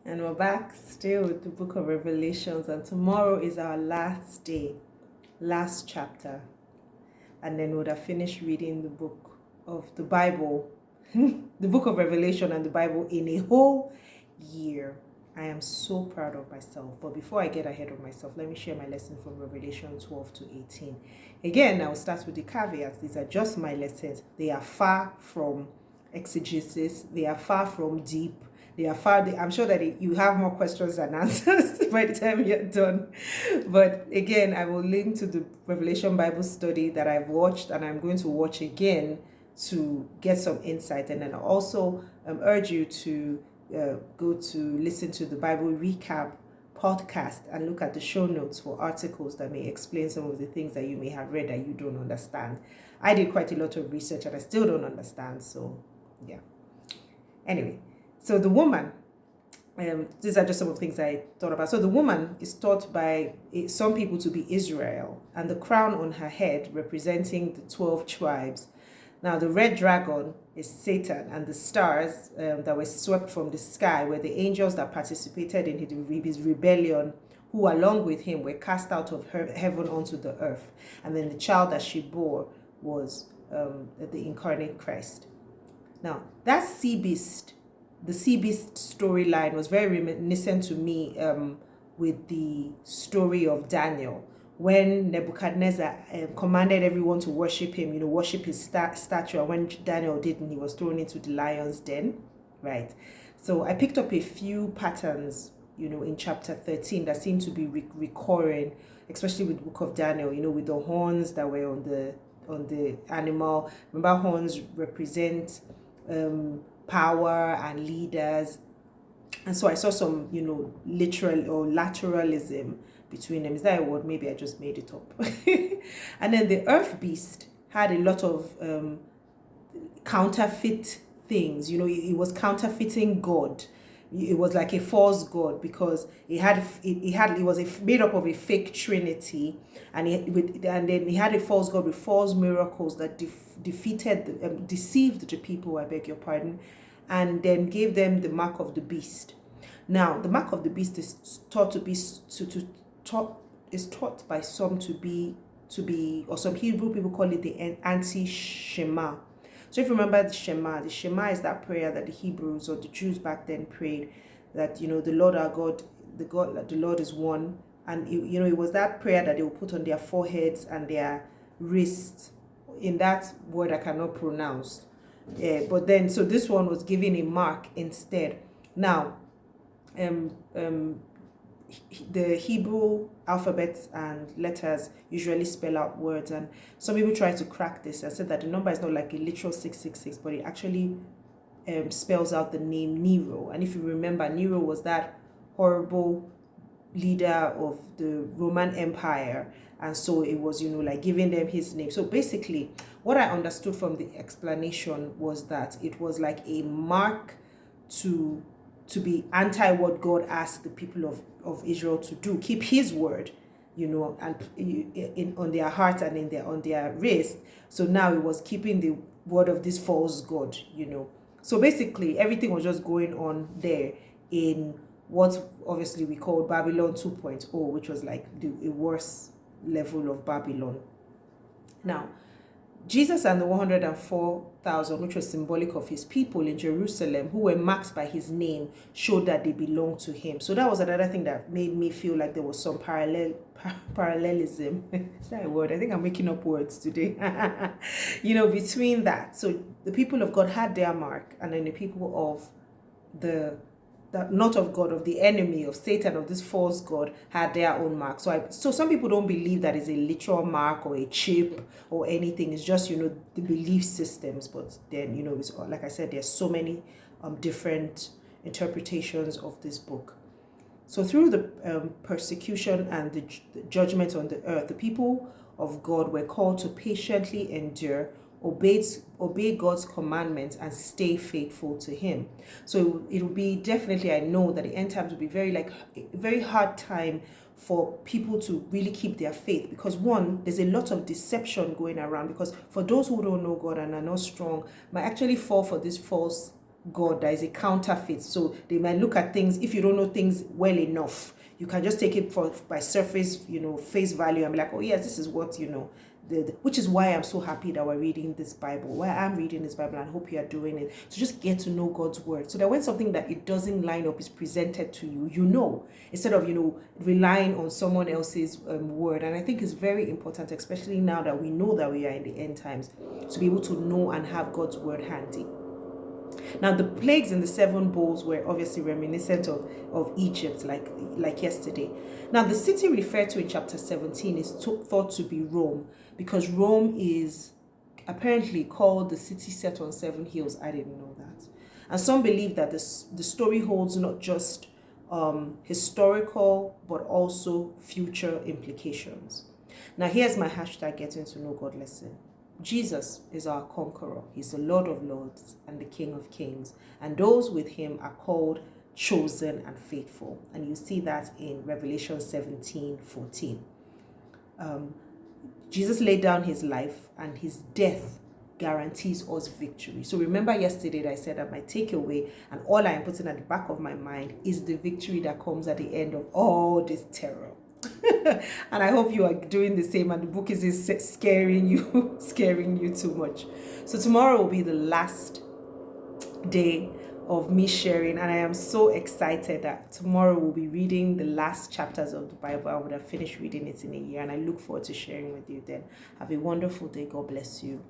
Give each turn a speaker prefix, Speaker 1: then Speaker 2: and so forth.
Speaker 1: And we're back still with the book of Revelations, and tomorrow is our last day, last chapter. And then we'll have finished reading the book of the Bible, the book of Revelation and the Bible in a whole year. I am so proud of myself. But before I get ahead of myself, let me share my lesson from Revelation 12 to 18. Again, I'll start with the caveats. These are just my lessons. They are far from exegesis. They are far from deep. They are far. I'm sure that you have more questions than answers by the time you're done. But again, I will link to the Revelation Bible study that I've watched and I'm going to watch again to get some insight. And then I also urge you to go to listen to the Bible recap podcast and look at the show notes for articles that may explain some of the things that you may have read that you don't understand. I did quite a lot of research and I still don't understand. So yeah. Anyway, so the woman, these are just some of the things I thought about. So the woman is thought by some people to be Israel, and the crown on her head representing the 12 tribes. Now the red dragon is Satan, and the stars that were swept from the sky were the angels that participated in his rebellion, who along with him were cast out of heaven onto the earth. And then the child that she bore was the incarnate Christ. Now that sea beast, the sea beast storyline was very reminiscent to me with the story of Daniel, when Nebuchadnezzar commanded everyone to worship him, worship his statue. And when Daniel didn't, he was thrown into the lion's den, right? So I picked up a few patterns, in chapter 13 that seem to be recurring, especially with the book of Daniel, with the horns that were on the animal. Remember, horns represent power and leaders. And so I saw some, literal or lateralism between them. Is that a word? Maybe I just made it up. And then the earth beast had a lot of counterfeit things. It was counterfeiting God. It was like a false god because it was made up of a fake trinity, and then he had a false god with false miracles that deceived the people. I beg your pardon, and then gave them the mark of the beast. Now the mark of the beast is taught by some to be, or some Hebrew people call it the anti-Shema. So if you remember the Shema is that prayer that the Hebrews or the Jews back then prayed, that, the Lord our God, the Lord is one. And, it was that prayer that they would put on their foreheads and their wrists in that word I cannot pronounce. But then, so this one was given a mark instead. Now, the Hebrew alphabets and letters usually spell out words, and some people try to crack this and said that the number is not like a literal 666, but it actually spells out the name Nero. And if you remember, Nero was that horrible leader of the Roman Empire, and so it was, like giving them his name. So basically what I understood from the explanation was that it was like a mark to be anti what God asked the people of Israel to do, keep his word, and on their heart and on their wrist. So now it was keeping the word of this false god, So basically everything was just going on there in what obviously we call Babylon 2.0, which was like a worse level of Babylon. Now, Jesus and the 104,000, which was symbolic of his people in Jerusalem, who were marked by his name, showed that they belonged to him. So that was another thing that made me feel like there was some parallelism. Is that a word? I think I'm making up words today. Between that. So the people of God had their mark, and then the people of not of God, of the enemy, of Satan, of this false god, had their own mark. So some people don't believe that is a literal mark or a chip or anything. It's just, the belief systems. But then, it's, like I said, there's so many different interpretations of this book. So through the persecution and the judgment on the earth, the people of God were called to patiently endure, obey God's commandments, and stay faithful to him. So it will be definitely, I know that the end times will be very hard time for people to really keep their faith, because one, there's a lot of deception going around, because for those who don't know God and are not strong, might actually fall for this false God. That is a counterfeit. So they might look at things, if you don't know things well enough, you can just take it by surface, face value, and be like, oh yes, this is what, which is why I'm so happy that we're reading this Bible, why I'm reading this Bible, and I hope you are doing it, to just get to know God's word, so that when something that it doesn't line up is presented to you, instead of, relying on someone else's word. And I think it's very important, especially now that we know that we are in the end times, to be able to know and have God's word handy. Now, the plagues in the 7 bowls were obviously reminiscent of Egypt, like yesterday. Now, the city referred to in chapter 17 is thought to be Rome, because Rome is apparently called the city set on 7 hills. I didn't know that. And some believe that the story holds not just historical, but also future implications. Now, here's my hashtag getting to know God lesson. Jesus is our conqueror. He's the Lord of Lords and the King of Kings. And those with him are called chosen and faithful. And you see that in Revelation 17:14. Jesus laid down his life, and his death guarantees us victory. So remember yesterday that I said that my takeaway, and all I am putting at the back of my mind, is the victory that comes at the end of all this terror. And I hope you are doing the same, and the book is scaring you too much. So tomorrow will be the last day of me sharing, and I am so excited that tomorrow we'll be reading the last chapters of the Bible. I would have finished reading it in a year, and I look forward to sharing with you then. Have a wonderful day. God bless you.